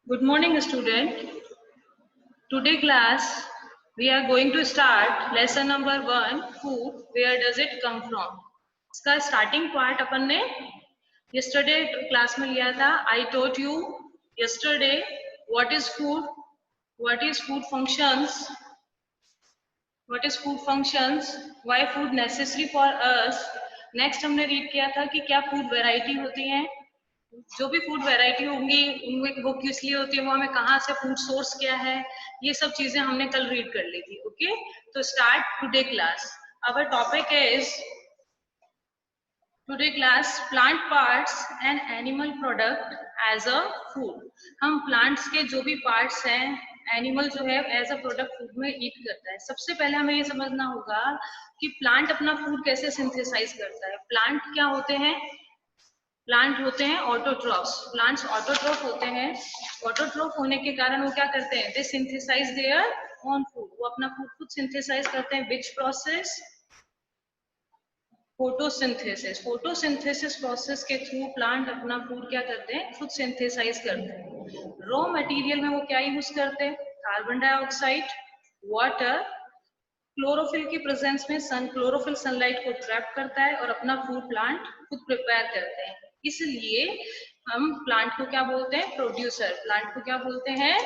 Good morning, student. Today class, we are going to start lesson number 1, food. Where does it come from? इसका starting part अपन ने yesterday class में लिया था. I taught you yesterday what is food, what is food functions, why food necessary for us. Next हमने read किया था कि क्या food variety होती हैं. जो भी फूड वैरायटी होंगी उनमें वो किस लिए होती है, वो हमें कहाँ से फूड सोर्स क्या है, ये सब चीजें हमने कल रीड कर ली थी. ओके, तो start today class. Our topic is today class plant parts and animal product as a food. हम प्लांट्स के जो भी पार्ट्स हैं, एनिमल जो है एज अ प्रोडक्ट फूड में ईट करता है. सबसे पहले हमें ये समझना होगा कि प्लांट अपना फूड कैसे सिंथेसाइज करता है. प्लांट क्या होते हैं? प्लांट होते हैं ऑटोट्रॉफ्स. प्लांट्स ऑटोट्रॉफ होते हैं. ऑटोट्रॉफ होने के कारण वो क्या करते हैं? दे सिंथेसाइज देयर ओन फूड. वो अपना फूड खुद सिंथेसाइज करते हैं. Which process? Photosynthesis. Photosynthesis process के थ्रू प्लांट अपना फूड क्या करते हैं? खुद सिंथेसाइज करते हैं. रॉ मटेरियल में वो क्या यूज करते हैं? कार्बन डाइऑक्साइड, वाटर, क्लोरोफिल की प्रेजेंस में क्लोरोफिल सनलाइट को ट्रैप करता है और अपना फूड प्लांट खुद प्रिपेयर करते हैं. इसलिए हम प्लांट को क्या बोलते हैं? प्रोड्यूसर. प्लांट को क्या बोलते हैं?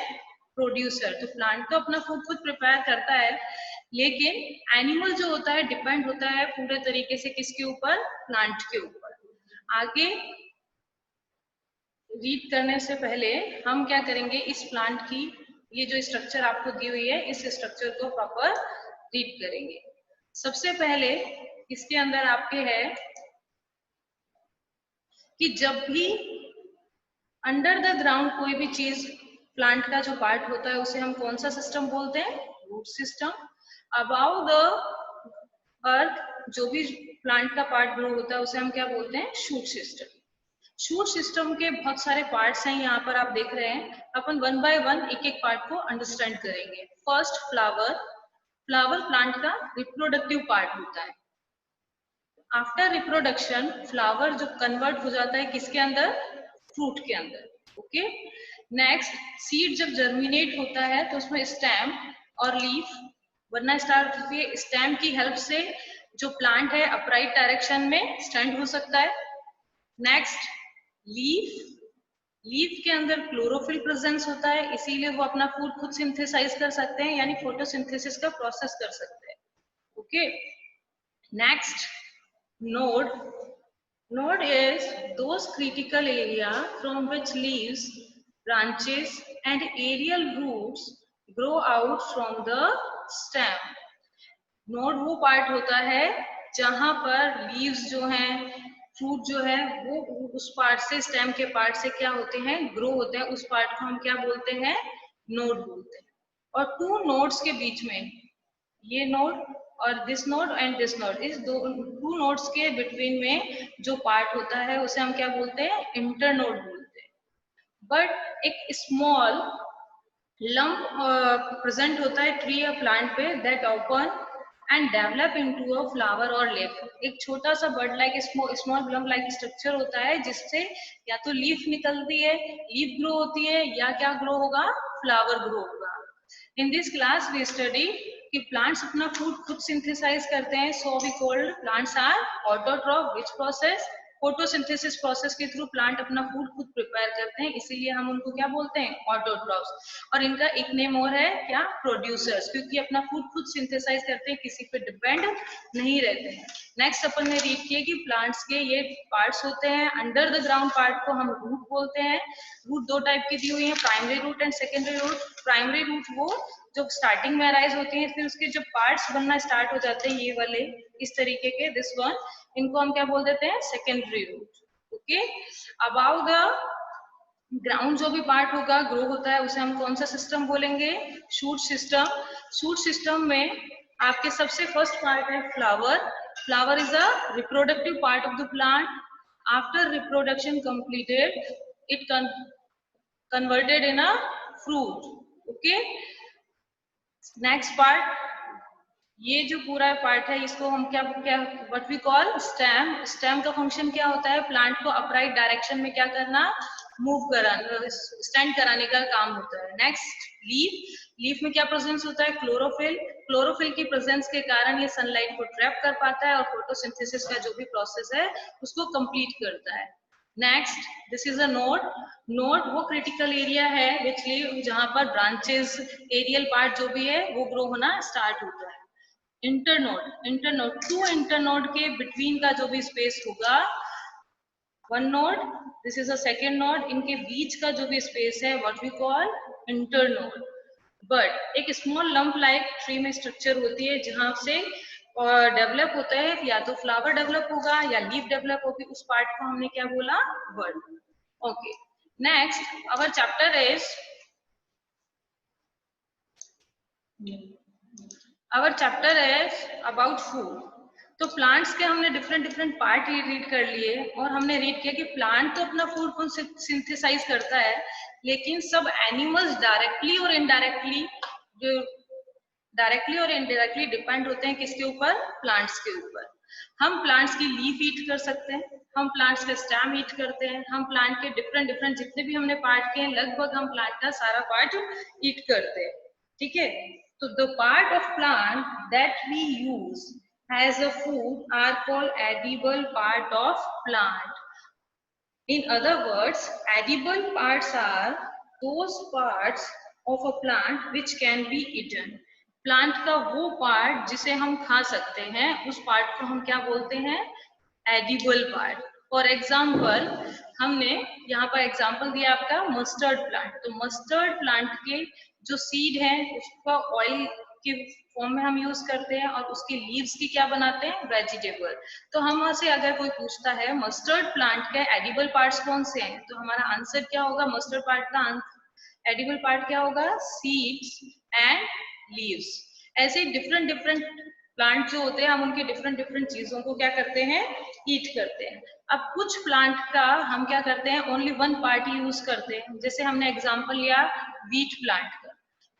प्रोड्यूसर. तो प्लांट तो अपना फूड खुद प्रिपेयर करता है, लेकिन एनिमल जो होता है डिपेंड होता है पूरे तरीके से किसके ऊपर? प्लांट के ऊपर. आगे रीड करने से पहले हम क्या करेंगे, इस प्लांट की ये जो स्ट्रक्चर आपको दी हुई है, इस स्ट्रक्चर को प्रॉपर रीड करेंगे. सबसे पहले इसके अंदर आपके है कि जब भी अंडर द ग्राउंड कोई भी चीज प्लांट का जो पार्ट होता है उसे हम कौन सा सिस्टम बोलते हैं? Root system. Above the earth जो भी प्लांट का पार्ट ग्रो होता है उसे हम क्या बोलते हैं? Shoot system. शूट सिस्टम के बहुत सारे पार्ट्स हैं, यहाँ पर आप देख रहे हैं. अपन वन बाय वन एक एक पार्ट को अंडरस्टैंड करेंगे. First flower. फ्लावर प्लांट का रिप्रोडक्टिव पार्ट होता है. आफ्टर रिप्रोडक्शन फ्लावर जो कन्वर्ट हो जाता है किसके अंदर? फ्रूट के अंदर. ओके. नेक्स्ट सीड जब जर्मिनेट होता है तो उसमें स्टेम और लीफ बनना स्टार्ट होती है. स्टेम की हेल्प से जो प्लांट है अपराइट डायरेक्शन में स्टैंड हो सकता है. Next leaf. लीफ के अंदर क्लोरोफिल प्रेजेंस होता है, इसीलिए वो अपना फूड खुद सिंथेसाइज कर सकते हैं, यानी फोटोसिंथेसिस का प्रोसेस कर सकते हैं. Okay. Next node. Node is those critical area from which leaves, branches and aerial roots grow out from the stem. Node वो पार्ट होता है जहां पर लीव्स जो हैं, फ्रूट जो है वो उस पार्ट से, स्टेम के पार्ट से क्या होते हैं? ग्रो होते हैं. उस पार्ट को हम क्या बोलते हैं? नोड बोलते हैं. और टू नोड्स के बीच में, ये नोड और this node and this node, इस टू नोड्स के बिटवीन में जो पार्ट होता है उसे हम क्या बोलते हैं? इंटरनोड बोलते हैं. बट एक स्मॉल लंप प्रेजेंट होता है ट्री या प्लांट पे, that open and develop into a flower और लीफ. एक छोटा सा bird like small Blum like structure होता है जिससे या तो लीफ निकलती है, लीफ ग्रो होती है, या क्या ग्रो होगा? फ्लावर ग्रो होगा. In this class we study कि plants अपना food खुद synthesize करते हैं, so we called plants are autotroph. Which process? Photosynthesis process के थ्रू प्लांट अपना फूड खुद प्रिपेयर करते हैं, इसीलिए हम उनको क्या बोलते हैं? ऑटोट्रॉफ्स. और इनका एक नेम और है क्या? प्रोड्यूसर्स, क्योंकि अपना फूड खुद सिंथेसाइज करते हैं, किसी पे डिपेंड नहीं रहते हैं. नेक्स्ट अपन ने रीड किया कि प्लांट्स के ये पार्ट्स होते हैं. अंडर द ग्राउंड पार्ट को हम रूट बोलते हैं. रूट दो टाइप की दी हुई है, primary root and secondary root. Primary root वो जो स्टार्टिंग में अराइज होती है, फिर उसके जब पार्ट्स बनना स्टार्ट हो जाते हैं ये वाले इस तरीके के, दिस वन, इनको हम क्या बोल देते हैं? Secondary root. Okay. Above the ground जो भी पार्ट होगा ग्रो होता है उसे हम कौन सा सिस्टम बोलेंगे? Shoot system. शूट सिस्टम में आपके सबसे फर्स्ट पार्ट है flower. Flower is a reproductive part of the plant. After reproduction completed it converted in a fruit. Okay. Next part, ये जो पूरा पार्ट है इसको हम क्या what we call? Stem. Stem का फंक्शन क्या होता है? प्लांट को अपराइट डायरेक्शन में क्या करना? मूव कराने, स्टैंड कराने का काम होता है। नेक्स्ट लीफ, लीफ में क्या प्रेजेंस होता है? क्लोरोफिल। क्लोरोफिल की प्रेजेंस के कारण ये सनलाइट को ट्रैप कर पाता है और फोटोसिंथेसिस का जो भी प्रोसेस है उसको कंप्लीट करता है। Next, this is a node. Node वो क्रिटिकल एरिया है विच जहां पर ब्रांचेस, एरियल पार्ट जो भी है वो ग्रो होना स्टार्ट होता है। इंटरनोड, इंटरनोड टू इंटरनोड के बिटवीन का जो भी स्पेस होगा, one node, this is a second node, इनके बीच का जो भी स्पेस है what we call internode. But एक स्मॉल लंप लाइक ट्री में स्ट्रक्चर होती है जहां से डेवलप होता है, या तो फ्लावर डेवलप होगा या लीफ डेवलप होगी, उस पार्ट को हमने क्या बोला? Bud. Okay, next our chapter is about food. तो प्लांट्स के हमने डिफरेंट डिफरेंट पार्ट रीड कर लिए और हमने रीड किया कि प्लांट तो अपना फूड को सिंथेसाइज करता है, लेकिन सब एनिमल्स डायरेक्टली और इनडायरेक्टली डिपेंड होते हैं किसके ऊपर? प्लांट्स के ऊपर। हम प्लांट्स की लीफ ईट कर सकते हैं, हम प्लांट्स के स्टेम ईट करते हैं, हम प्लांट के डिफरेंट डिफरेंट जितने भी हमने पार्ट किए हैं लगभग हम प्लांट का सारा पार्ट ईट करते हैं। ठीक है, तो the part of plant that we use as a food are called edible part of plant. In other words, edible parts are those parts of a plant which can be eaten. Plant का वो part जिसे हम खा सकते हैं, उस part को हम क्या बोलते हैं? Edible part. फॉर एग्जाम्पल, हमने यहाँ पर एग्जाम्पल दिया आपका मस्टर्ड प्लांट। तो मस्टर्ड प्लांट के जो सीड है उसका ऑयल के फॉर्म में हम यूज करते हैं और उसके लीव्स की क्या बनाते हैं? वेजिटेबल। तो हम से अगर कोई पूछता है मस्टर्ड प्लांट के एडिबल पार्ट्स कौन से हैं, तो हमारा आंसर क्या होगा? मस्टर्ड प्लांट का एडिबल पार्ट क्या होगा? Seeds and leaves. ऐसे डिफरेंट डिफरेंट प्लांट जो होते हैं हम उनके डिफरेंट डिफरेंट चीजों को क्या करते हैं? ईट करते हैं। अब कुछ प्लांट का हम क्या करते हैं? ओनली वन पार्ट यूज करते हैं। जैसे हमने एग्जांपल लिया वीट प्लांट का।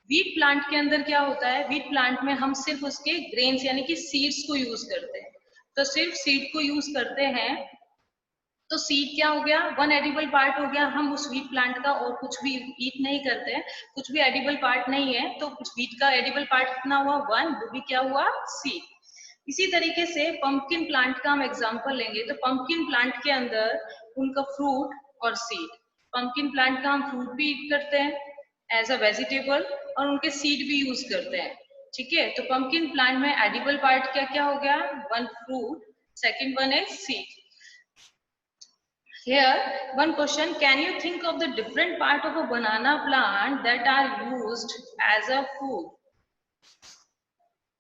वीट प्लांट के अंदर क्या होता है? वीट प्लांट में हम सिर्फ उसके ग्रेन्स यानी कि सीड्स को यूज करते हैं। तो सिर्फ सीड को यूज करते हैं, तो सीड क्या हो गया? वन एडिबल पार्ट हो गया। हम उस वीट प्लांट का और कुछ भी ईट नहीं करते हैं, कुछ भी एडिबल पार्ट नहीं है, तो वीट का एडिबल पार्ट कितना हुआ? वन, वो भी क्या हुआ? सीड। इसी तरीके से पंपकिन प्लांट का हम एग्जांपल लेंगे, तो पंपकिन प्लांट के अंदर उनका फ्रूट और सीड, पंपकिन प्लांट का हम फ्रूट भी ईट करते हैं एज अ वेजिटेबल और उनके सीड भी यूज करते हैं। ठीक है, तो पंपकिन प्लांट में एडिबल पार्ट क्या क्या हो गया? One fruit, second one is seed. Here, one question, can you think of the different part of a banana plant that are used as a food?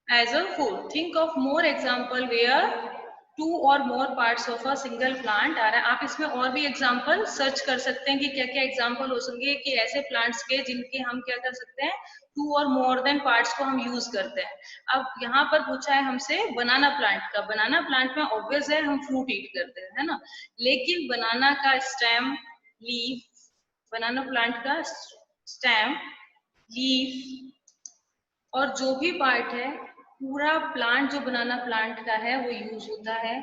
As a food. Think of more example where two or more parts of a single plant आ रहा है। आप इसमें और भी example search कर सकते हैं कि क्या क्या एग्जाम्पल हो सकते कि ऐसे प्लांट्स के जिनके हम क्या कर सकते हैं? टू और मोर देन पार्ट्स को हम यूज करते हैं। अब यहाँ पर पूछा है हमसे बनाना प्लांट का। बनाना प्लांट में ऑब्वियस है हम फ्रूट ईट करते हैं, है ना, लेकिन बनाना का स्टेम, लीफ, बनाना प्लांट का स्टेम, लीफ और जो भी पार्ट है, पूरा प्लांट जो बनाना प्लांट का है वो यूज होता है।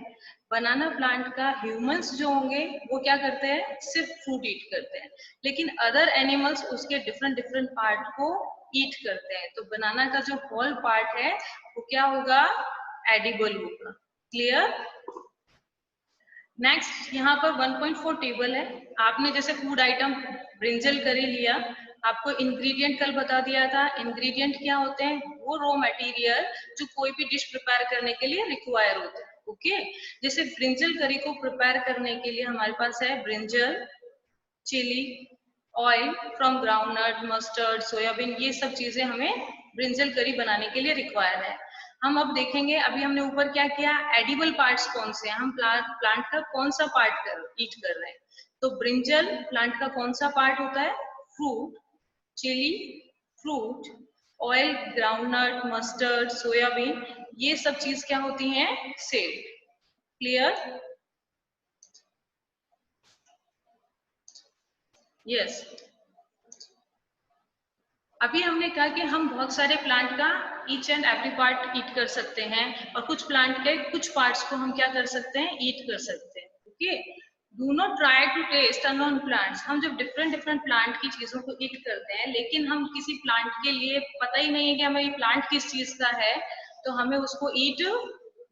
बनाना प्लांट का ह्यूमंस जो होंगे वो क्या करते हैं? सिर्फ फ्रूट ईट करते हैं, लेकिन अदर एनिमल्स उसके डिफरेंट डिफरेंट पार्ट को ईट करते हैं। तो बनाना का जो होल पार्ट है वो क्या होगा? एडिबल होगा। क्लियर? नेक्स्ट, यहाँ पर 1.4 टेबल है। आपने जैसे फूड आइटम ब्रिंजल करी लिया, आपको इंग्रेडिएंट कल बता दिया था। इंग्रेडिएंट क्या होते हैं? वो रॉ मटेरियल जो कोई भी डिश प्रिपेयर करने के लिए रिक्वायर होता है। ओके, जैसे ब्रिंजल करी को प्रिपेयर करने के लिए हमारे पास है brinjal, chilli, oil from groundnut, mustard, soybean, ये सब चीजें हमें ब्रिंजल करी बनाने के लिए रिक्वायर है। हम अब देखेंगे, अभी हमने ऊपर क्या किया? एडिबल पार्ट्स कौन से हैं, हम प्लांट का कौन सा पार्ट ईट कर रहे हैं। तो ब्रिंजल प्लांट का कौन सा पार्ट होता है? Fruit, chilli fruit, oil groundnut, mustard, soybean, ये सब चीज क्या होती हैं? सीड। क्लियर? यस। अभी हमने कहा कि हम बहुत सारे प्लांट का each and every part eat कर सकते हैं और कुछ प्लांट के कुछ पार्ट्स को हम क्या कर सकते हैं? ईट कर सकते हैं। Okay, do not try to taste unknown plants. हम जब डिफरेंट डिफरेंट प्लांट की चीजों को ईट करते हैं, लेकिन हम किसी प्लांट के लिए पता ही नहीं है कि हमें ये प्लांट किस चीज का है, तो हमें उसको ईट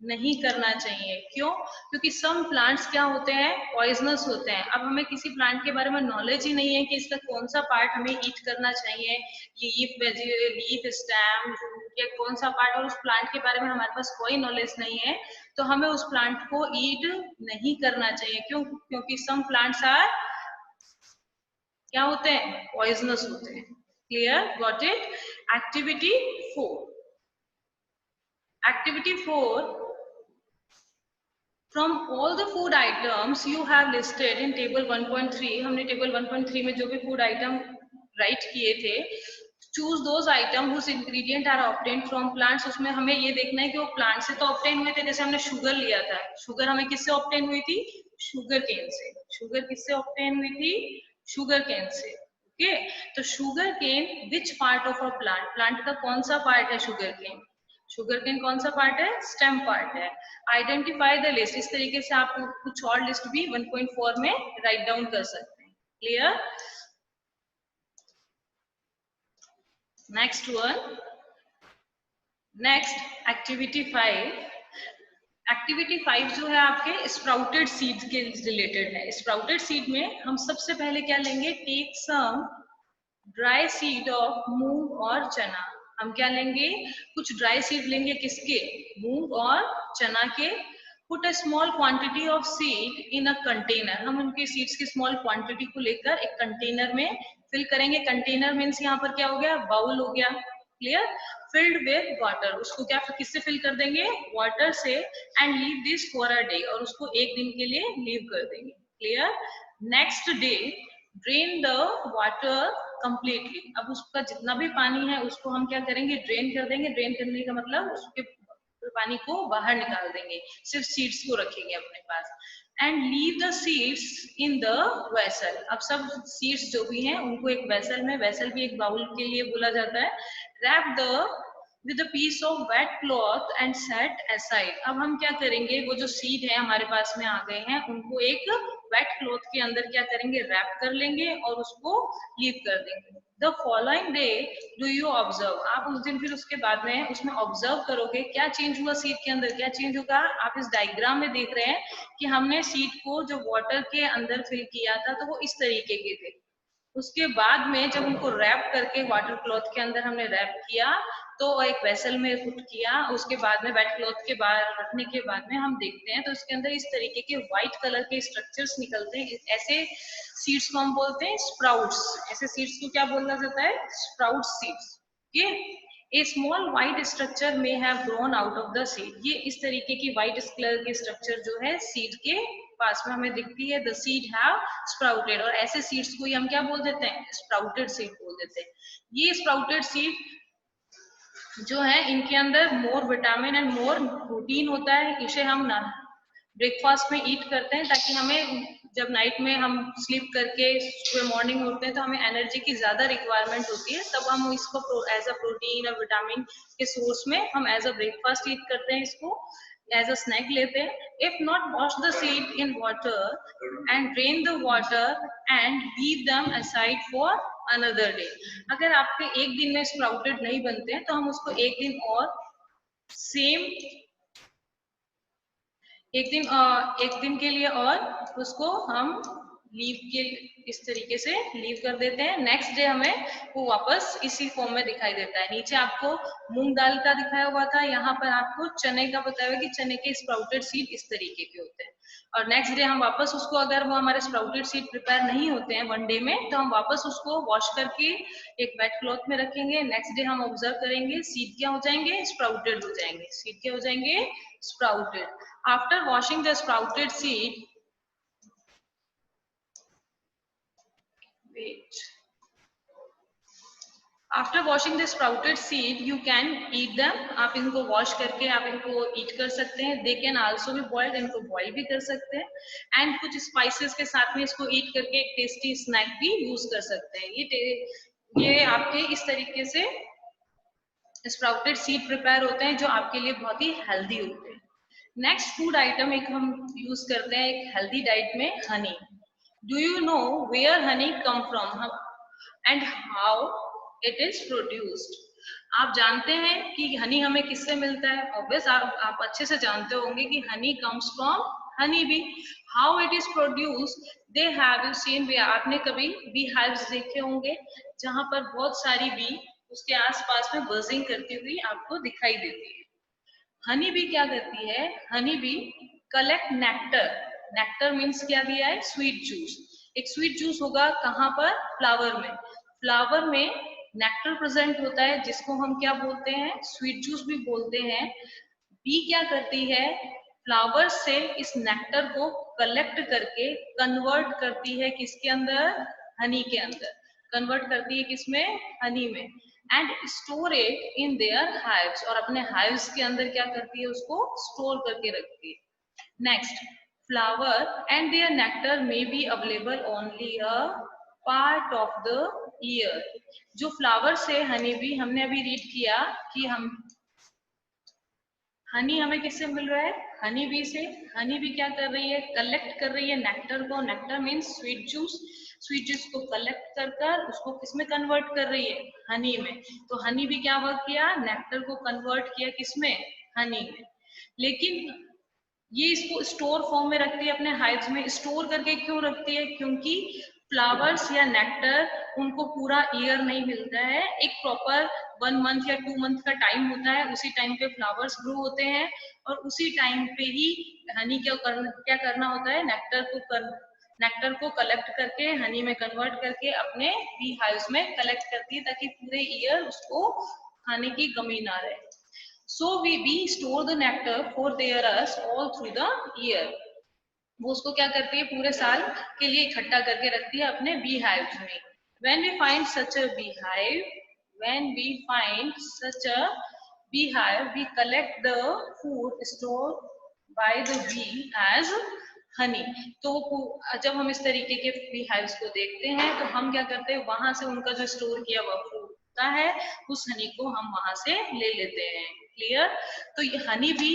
नहीं करना चाहिए। क्यों? क्योंकि सम प्लांट्स क्या होते हैं, पॉइजनस होते हैं। अब हमें किसी प्लांट के बारे में नॉलेज ही नहीं है कि इसका कौन सा पार्ट हमें ईट करना चाहिए, लीफ स्टेम या कौन सा पार्ट, और उस प्लांट के बारे में हमारे पास कोई नॉलेज नहीं है, तो हमें उस प्लांट को ईट नहीं करना चाहिए। क्यों? क्योंकि सम प्लांट्स आर क्या होते हैं, पॉइजनस होते हैं। Clear? Got it? Activity 4। Activity 4, from all the food items you have listed in table 1.3, हमने टेबल 1.3 में जो भी फूड आइटम राइट किए थे, choose those item whose ingredient are obtained from plants. उसमें हमें ये देखना है कि वो प्लांट से तो ऑब्टेन हुए थे। जैसे हमने शुगर लिया था, शुगर हमें किससे ऑब्टेन हुई थी, शुगर केन से। शुगर किससे ऑब्टेन हुई थी, शुगर केन से। ओके, तो sugar cane which part of a plant, plant का कौन सा पार्ट है शुगर केन? शुगर केन कौन सा पार्ट है, स्टेम पार्ट है। आइडेंटिफाई द लिस्ट, इस तरीके से आप कुछ और लिस्ट भी 1.4 में राइट डाउन कर सकते हैं। Clear? Next one, next activity 5। Activity 5 जो है आपके स्प्राउटेड सीड्स के रिलेटेड है। स्प्राउटेड सीड में हम सबसे पहले क्या लेंगे, take some dry seed of moong और चना। हम क्या लेंगे, कुछ ड्राई सीड लेंगे, किसके, मूंग और चना के। Put a small quantity of seed in a container, हम उनके सीड्स की स्मॉल क्वांटिटी को लेकर एक कंटेनर में फिल करेंगे। कंटेनर मीन्स यहाँ पर क्या हो गया, बाउल हो गया। क्लियर? फिल्ड विद वाटर, उसको क्या किससे फिल कर देंगे, वाटर से। And leave this for a day, और उसको एक दिन के लिए लीव कर देंगे। Clear? Next day drain the water completely, अब उसका जितना भी पानी है उसको हम क्या करेंगे, ड्रेन कर देंगे। ड्रेन करने का मतलब उसके पानी को बाहर निकाल देंगे, सिर्फ सीड्स को रखेंगे अपने पास। And leave the seeds in the vessel, अब सब सीड्स जो भी हैं उनको एक वेसल में, वेसल भी एक बाउल के लिए बोला जाता है। Wrap the with a piece of wet cloth and set aside, अब हम क्या करेंगे, वो जो सीड है हमारे पास में आ गए हैं, उनको एक वेट क्लॉथ के अंदर क्या करेंगे, रैप कर लेंगे और उसको लीव कर देंगे। The following day do you observe, आप उस दिन फिर उसके बाद में उसमें ऑब्जर्व करोगे क्या चेंज हुआ सीड के अंदर, क्या चेंज होगा। आप इस डायग्राम में देख रहे हैं कि हमने सीड को जो वाटर के अंदर फिल किया था तो वो इस तरीके के थे। उसके बाद में जब उनको रैप करके वाटर क्लॉथ के अंदर हमने रैप किया, तो एक वेसल में पुट किया, उसके बाद में वेट क्लॉथ के बाहर रखने के बाद में हम देखते हैं तो इसके अंदर इस तरीके के व्हाइट कलर के स्ट्रक्चर्स निकलते हैं। ऐसे सीड्स को हम बोलते हैं स्प्राउट्स। ऐसे सीड्स को क्या बोला जाता है, स्प्राउट सीड्स। ओके, ए स्मॉल व्हाइट स्ट्रक्चर में have grown out of the seed, ये इस तरीके की व्हाइट कलर की स्ट्रक्चर जो है सीड के पास में हमें दिखती है। द सीड हैव स्प्राउटेड, और ऐसे सीड्स को हम क्या बोल देते हैं, स्प्राउटेड सीड बोल देते हैं। ये स्प्राउटेड सीड जो है इनके अंदर मोर विटामिन एंड मोर प्रोटीन होता है। इसे हम ना ब्रेकफास्ट में ईट करते हैं ताकि हमें जब नाइट में हम स्लीप करके सुबह मॉर्निंग उठते हैं तो हमें एनर्जी की ज्यादा रिक्वायरमेंट होती है, तब हम इसको एज अ प्रोटीन और विटामिन के सोर्स में हम एज अ ब्रेकफास्ट ईट करते हैं, इसको एज अ स्नैक लेते हैं। If not wash the seed in water and drain the water and leave them aside for another day, अगर आपके एक दिन में स्प्राउटेड नहीं बनते हैं तो हम उसको एक दिन और सेम एक दिन के लिए और उसको हम लीव के इस तरीके से लीव कर देते हैं। नेक्स्ट डे हमें वो वापस इसी फॉर्म में दिखाई देता है। नीचे आपको मूंग दाल का दिखाया हुआ था, यहाँ पर आपको चने का बताया हुआ कि चने के स्प्राउटेड सीड इस तरीके के होते हैं। और नेक्स्ट डे हम वापस उसको, अगर वो हमारे स्प्राउटेड सीड प्रिपेयर नहीं होते हैं वन डे में, तो हम वापस उसको वॉश करके एक वेट क्लॉथ में रखेंगे। नेक्स्ट डे हम ऑब्जर्व करेंगे सीड क्या हो जाएंगे, स्प्राउटेड हो जाएंगे। सीड क्या हो जाएंगे, sprouted. After washing the sprouted seed, wait. After washing the sprouted seed, you can eat them. आप इनको वॉश करके आप इनको ईट कर सकते हैं। They can also be boiled, इनको बॉइल भी कर सकते हैं। एंड कुछ स्पाइसेस के साथ में इसको ईट करके एक टेस्टी स्नैक भी यूज कर सकते हैं। ये आपके इस तरीके से स्प्राउटेड सीड प्रिपेयर होते हैं जो आपके लिए बहुत ही हेल्दी होते हैं। नेक्स्ट फूड आइटम एक हम यूज करते हैं एक हेल्दी डाइट में, honey. Do you know where honey come from and how it is produced? आप जानते हैं कि हनी हमें किससे मिलता है? ऑब्वियस आप अच्छे से जानते होंगे कि Honey comes from honey bee. How it is produce? They have you seen, आपने कभी बी हाइव्स देखे होंगे जहां पर बहुत सारी बी उसके आसपास में बजिंग करती हुई आपको दिखाई देती है। हनी बी क्या करती है? Honey bee collect nectar. Nectar means क्या दिया है? Sweet juice. एक स्वीट जूस होगा कहाँ पर? फ्लावर में। फ्लावर में नेक्टर प्रेजेंट होता है जिसको हम क्या बोलते हैं? स्वीट जूस भी बोलते हैं। बी क्या करती है? फ्लावर से इस नेक्टर को कलेक्ट करके कन्वर्ट करती है किसके अंदर? हनी के अंदर। कन्वर्ट करती है किसमें? हनी में। And store it in their hives, और अपने हाइव्स के अंदर क्या करती है? उसको स्टोर करके रखती है। Next, flower and their nectar may be available only a part of the year. जो फ्लावर से हनी बी, हमने अभी रीड किया कि हम हनी हमें किससे मिल रहा है? हनी बी से। हनी बी क्या कर रही है? कलेक्ट कर रही है नेक्टर को। Nectar means sweet juice. Sweet juice को कलेक्ट कर कर उसको किसमें कन्वर्ट कर रही है? हनी में। तो हनी बी क्या वर्क किया? नेक्टर को कन्वर्ट किया किसमें? हनी में। लेकिन ये इसको स्टोर फॉर्म में रखती है अपने हाइव्स में। स्टोर करके क्यों रखती है? क्योंकि फ्लावर्स या नेक्टर उनको पूरा ईयर नहीं मिलता है। एक प्रॉपर 1 मंथ या 2 मंथ का टाइम होता है, उसी टाइम पे फ्लावर्स ग्रो होते हैं और उसी टाइम पे ही हनी क्या करना होता है? नेक्टर को कलेक्ट करके हनी में कन्वर्ट करके अपने बी हाइव्स में कलेक्ट करती है ताकि पूरे ईयर उसको खाने की कमी ना रहे। So we bee store the nectar for their us all through the year. वो उसको क्या करती है? पूरे साल के लिए इकट्ठा करके रखती है अपने बी हाइव में। When we find such a beehive, when we find such a beehive, we collect the food stored by the bee as Honey. तो जब हम इस तरीके के बी हाइव्स को देखते हैं तो हम क्या करते हैं? वहां से उनका जो स्टोर किया हुआ फूड होता है उस हनी को हम वहां से ले लेते हैं। क्लियर? तो ये हनी भी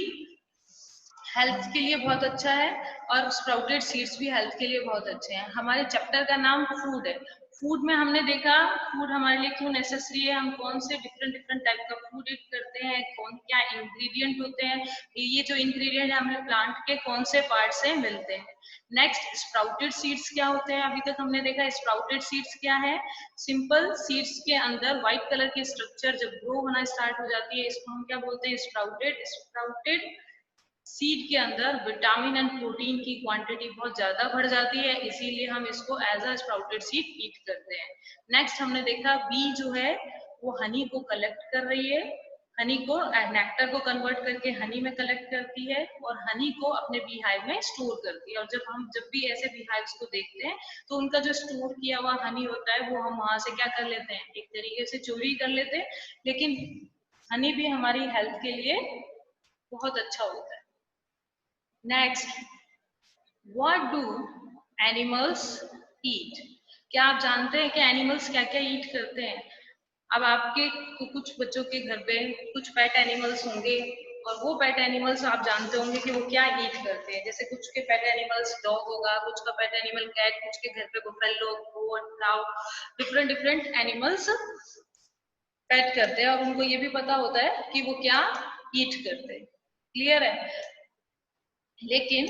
हेल्थ के लिए बहुत अच्छा है और स्प्राउटेड सीड्स भी हेल्थ के लिए बहुत अच्छे हैं। हमारे चैप्टर का नाम फूड है। फूड में हमने देखा फूड हमारे लिए क्यों नेसेसरी है, हम कौन से डिफरेंट डिफरेंट टाइप का फूड ईट करते हैं, कौन क्या इंग्रेडिएंट होते हैं, ये जो इंग्रेडिएंट हमें प्लांट के कौन से पार्ट से मिलते हैं। नेक्स्ट, स्प्राउटेड सीड्स क्या होते हैं? अभी तक हमने देखा स्प्राउटेड सीड्स क्या है। सिंपल सीड्स के अंदर व्हाइट कलर की स्ट्रक्चर जब ग्रो होना स्टार्ट हो जाती है इसको हम क्या बोलते हैं? स्प्राउटेड। स्प्राउटेड सीड के अंदर विटामिन एंड प्रोटीन की क्वांटिटी बहुत ज्यादा बढ़ जाती है, इसीलिए हम इसको एज अ स्प्राउटेड सीड ईट करते हैं। नेक्स्ट हमने देखा बी जो है वो हनी को कलेक्ट कर रही है, हनी को नेक्टर को कन्वर्ट करके हनी में कलेक्ट करती है और हनी को अपने बी हाइव में स्टोर करती है। और जब भी ऐसे बी हाइव्स को देखते हैं तो उनका जो स्टोर किया हुआ हनी होता है वो हम वहां से क्या कर लेते हैं? एक तरीके से चोरी कर लेते हैं। लेकिन हनी भी हमारी हेल्थ के लिए बहुत अच्छा होता है। Next, what do animals eat? क्या आप जानते हैं कि एनिमल्स क्या क्या ईट करते हैं? अब आपके कुछ बच्चों के घर पे कुछ पेट एनिमल्स होंगे और वो पेट एनिमल्स आप जानते होंगे कि वो क्या ईट करते हैं। जैसे कुछ के पेट एनिमल्स डॉग होगा, कुछ का पेट एनिमल कैट, कुछ के घर पे बफेलो, गोट, काऊ, डिफरेंट डिफरेंट एनिमल्स पेट करते हैं और उनको ये भी पता होता है कि वो क्या ईट करते हैं। क्लियर है? लेकिन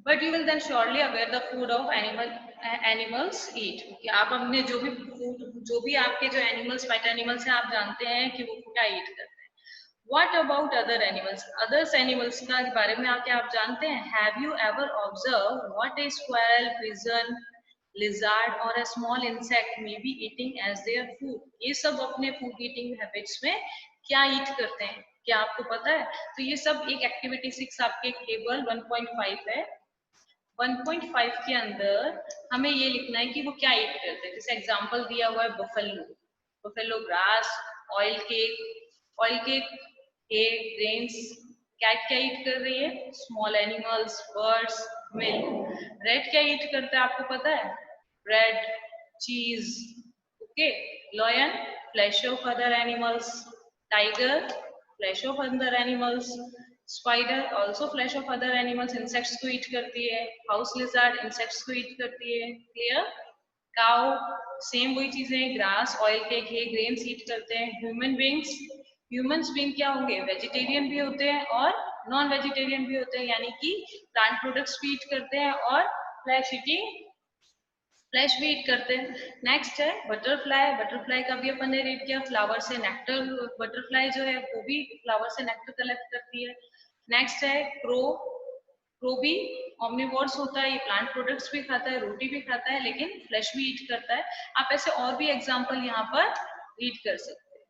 but you will then surely aware the food of animals eat, कि आप अपने जो भी फूड, जो भी आपके जो एनिमल्स पेट एनिमल्स हैं आप जानते हैं कि वो क्या ईट करते हैं। What about other animals? Others animals के बारे में क्या आप जानते हैं? Have you ever observe what A squirrel, pigeon, lizard or a small insect may be eating as their food? ये सब अपने फूड ईटिंग हैबिट्स में क्या ईट करते हैं? क्या आपको पता है? तो ये सब एक एक्टिविटी 6 आपके टेबल 1.5 है। 1.5 के अंदर हमें ये लिखना है कि वो क्या ईट करते हैं। जैसे एग्जांपल दिया हुआ है buffalo, buffalo grass, oil cake, egg, grains. Cat क्या ईट कर रही है? Small animals, birds, milk. Rat क्या ईट करता है आपको पता है? Bread, cheese. Okay. Lion, flesh of other animals. Tiger flesh of other animals, spider also flesh of other animals, insects को ईट करती है, हाउस लिजर्ड इंसेक्ट्स को ईट करती है, क्लियर। काउ सेम वही चीजें, ग्रास ऑयल के घे ग्रेन्स ईट करते हैं। ह्यूमन बींग्स, ह्यूमंस बींग क्या होंगे, वेजिटेरियन भी होते हैं और नॉन वेजिटेरियन भी होते हैं, यानी कि प्लांट प्रोडक्ट्स भी ईट करते हैं और फ्लैश ईटिंग फ्लैश भी ईट करते हैं। नेक्स्ट है बटरफ्लाई, बटरफ्लाई का भी अपन ने रीड किया, फ्लावर से नेक्टर, बटरफ्लाई जो है वो भी फ्लावर से नेक्टर कलेक्ट करती है। नेक्स्ट है क्रो, क्रो भी ऑमनिवोर्स होता है, ये प्लांट प्रोडक्ट्स भी खाता है, रोटी भी खाता है, लेकिन फ्लैश भी ईट करता है। आप ऐसे और भी एग्जाम्पल यहाँ पर रीड कर सकते हैं।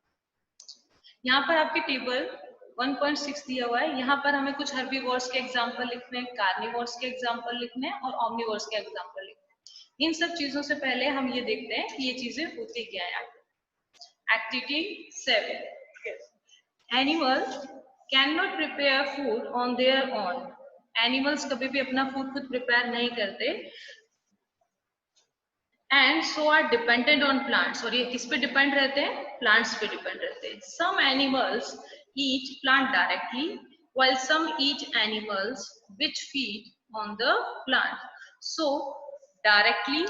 यहाँ पर आपके टेबल 1.6 दिया हुआ है, यहाँ पर हमें कुछ हर्बीवोर्स के एग्जाम्पल लिखने हैं, कार्निवोर्स के एग्जाम्पल लिखने हैं और ऑमनिवोर्स के एग्जाम्पल लिखने हैं। इन सब चीजों से पहले हम ये देखते हैं कि ये चीजें होती क्या है। Activity 7, animals can not prepare food on their own, animals कभी भी अपना फूड खुद प्रिपेयर नहीं करते, and so are dependent on plants, और ये किस पे डिपेंड रहते हैं, प्लांट्स पे डिपेंड रहते हैं। Some animals eat plant directly while some eat animals which feed on the plant. So directly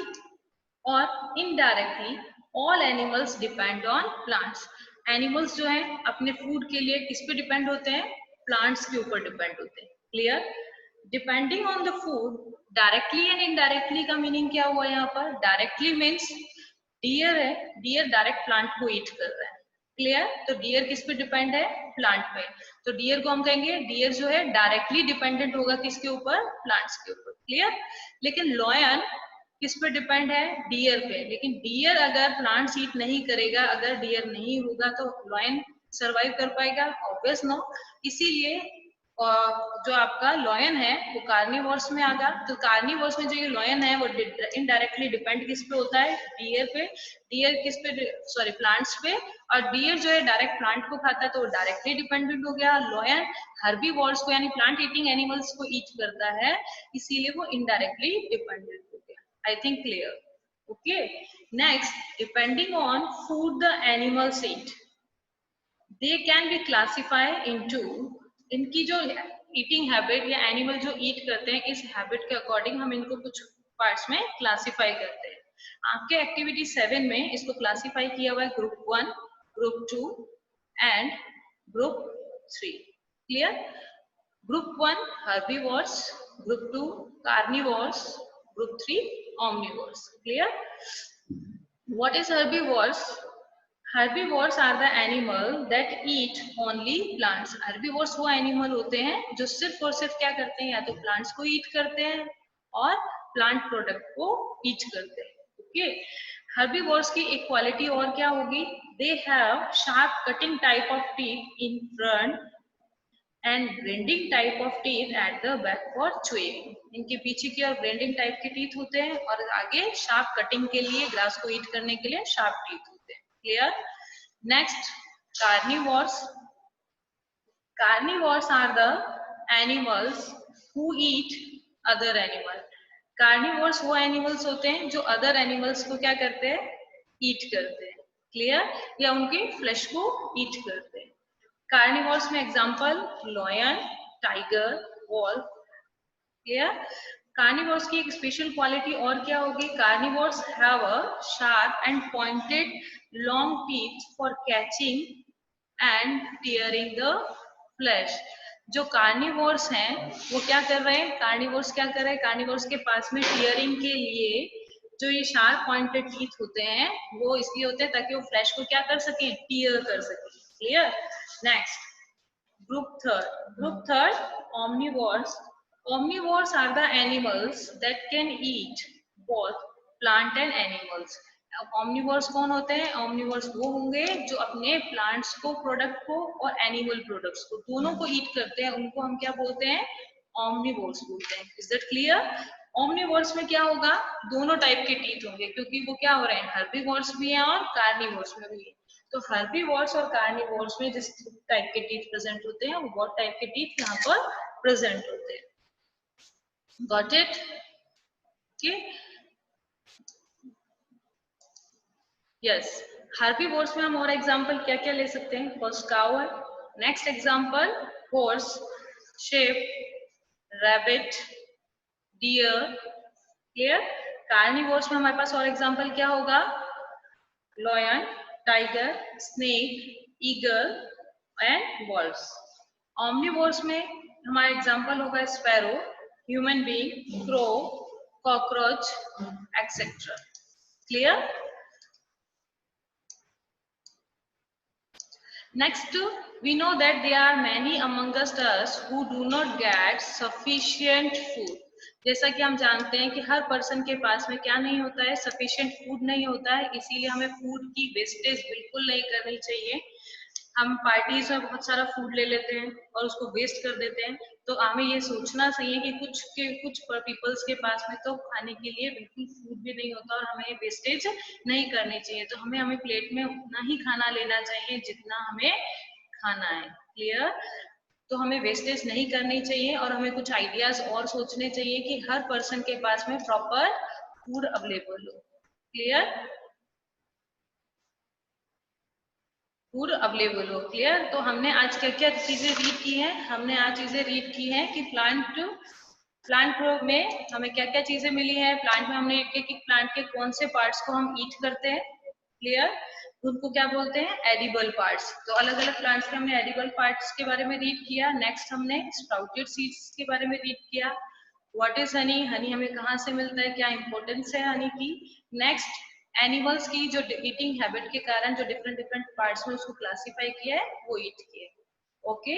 or indirectly all animals depend on plants. Animals जो है अपने फूड के लिए किस पे डिपेंड होते हैं, प्लांट्स के ऊपर डिपेंड होते हैं, clear. Depending on the food, directly and indirectly का मीनिंग क्या हुआ यहाँ पर, डायरेक्टली मीन्स डियर है, डियर डायरेक्ट प्लांट को ईट कर रहा है, क्लियर। तो डियर किस पे डिपेंड है, प्लांट पे, तो डियर को हम कहेंगे, डियर जो है डायरेक्टली डिपेंडेंट होगा किसके ऊपर, प्लांट्स के ऊपर, क्लियर। लेकिन लॉयन किस पे डिपेंड है, डियर पे, लेकिन डियर अगर प्लांट्स ईट नहीं करेगा, अगर डियर नहीं होगा तो लॉयन सरवाइव कर पाएगा, ऑब्वियस नो। इसीलिए जो आपका लॉयन है वो कार्निवोर्स में आगा, तो कार्निवोर्स में जो ये लॉयन है वो इनडायरेक्टली डिपेंड किस पे होता है, डियर पे, डियर किस पे, सॉरी प्लांट्स पे, और डियर जो है डायरेक्ट प्लांट को खाता है तो वो डायरेक्टली डिपेंडेंट हो गया। लॉयन हर्बीवोर्स को यानी प्लांट ईटिंग एनिमल्स को ईट करता है, इसीलिए वो इनडायरेक्टली डिपेंडेंट हो गया। I think clear. Okay. Next, depending on food the animals eat, they can be classified into, इनकी जो eating habit या animal जो eat करते हैं इस habit के according हम इनको कुछ parts में classify करते हैं। आपके activity 7 में इसको classify किया हुआ है group 1, group 2 and group 3. Clear? Group 1 herbivores, group 2 carnivores, group 3 omnivores. Clear? What is herbivores? Herbivores are the animal that eat only plants. Herbivores वो animal होते हैं जो सिर्फ और सिर्फ क्या करते हैं, या तो plants को eat करते हैं और plant product को eat करते हैं. Okay? Herbivores की एक quality और क्या होगी? They have sharp cutting type of teeth in front and grinding type of teeth at the back for chewing, इनके पीछे की और ग्राइंडिंग टाइप के टीथ होते हैं और आगे शार्प कटिंग के लिए, ग्रास को ईट करने के लिए शार्प टीथ होते हैं, clear. Next, carnivores, carnivores are the animals who eat other animal, carnivores वो एनिमल्स होते हैं जो अदर एनिमल्स को क्या करते हैं, ईट करते हैं, क्लियर, या उनके फ्लैश को ईट करते हैं। कार्निवोर्स में example lion, tiger, wolf, clear. Carnivores की एक स्पेशल क्वालिटी और क्या होगी, carnivores have a sharp and pointed long teeth for catching and tearing the flesh. जो कार्निवोर्स हैं वो क्या कर रहे हैं, कार्निवोर्स क्या कर रहे हैं, कार्निवोर्स के पास में टियरिंग के लिए जो ये शार्प पॉइंटेड टीथ होते हैं वो इसलिए होते हैं ताकि वो फ्लैश को क्या कर सके, टियर कर सके, clear. Next, group third, omnivores. Omnivores are the animals that can eat both plant and animals. Omnivores कौन होते हैं, omnivores वो होंगे जो अपने plants को, product को और animal products को दोनों को eat करते हैं, उनको हम क्या बोलते हैं, omnivores बोलते हैं। Is that clear? Omnivores में क्या होगा, दोनों टाइप के टीथ होंगे क्योंकि वो क्या हो रहे हैं, herbivores भी हैं और carnivores में भी है। तो हर्बीवोर्स और कार्निवोर्स में जिस टाइप के टीथ प्रेजेंट होते हैं वो टाइप के टीथ यहाँ पर प्रेजेंट होते हैं। Got it? Okay, yes. herbivores में हम और एग्जांपल क्या क्या ले सकते हैं? फर्स्ट काउ है, next example horse, sheep, rabbit, deer, clear? Carnivores में हमारे पास और एग्जांपल क्या होगा? Lion, tiger, snake, eagle and wolves. Omnivores में हमारा एग्जांपल होगा sparrow, human being, crow, cockroach etcetera. Clear? Next, we know that there are many among us who do not get sufficient food. जैसा कि हम जानते हैं कि हर पर्सन के पास में क्या नहीं होता है? सफिशिएंट फूड नहीं होता है, इसीलिए हमें फूड की वेस्टेज बिल्कुल नहीं करनी चाहिए। हम पार्टीज में बहुत सारा फूड ले लेते हैं और उसको वेस्ट कर देते हैं, तो हमें ये सोचना चाहिए कि कुछ पीपल्स के पास में तो खाने के लिए बिल्कुल फूड भी नहीं होता और हमें वेस्टेज नहीं करनी चाहिए। तो हमें प्लेट में उतना ही खाना लेना चाहिए जितना हमें खाना है। क्लियर? तो हमें वेस्टेज नहीं करनी चाहिए और हमें कुछ आइडियाज और सोचने चाहिए कि हर पर्सन के पास में प्रॉपर फूड अवेलेबल हो। क्लियर? फूड अवेलेबल हो। क्लियर? तो हमने आज क्या क्या चीजें रीड की हैं? हमने आज चीजें रीड की हैं कि प्लांट में हमें क्या क्या चीजें मिली हैं। प्लांट में हमने एक प्लांट के कौन से पार्ट्स को हम ईट करते हैं। क्लियर? उनको क्या बोलते हैं? Edible parts. तो अलग अलग प्लांट्स के हमने एडिबल पार्ट्स के बारे में रीड किया। नेक्स्ट हमने स्प्राउटेड सीड्स के बारे में रीड किया। What is Honey? हनी हमें कहाँ से मिलता है? क्या इंपॉर्टेंस है हनी की? नेक्स्ट, एनिमल्स की जो ईटिंग हैबिट के कारण जो डिफरेंट डिफरेंट पार्ट्स में उसको क्लासिफाई किया है वो ईट किए। ओके।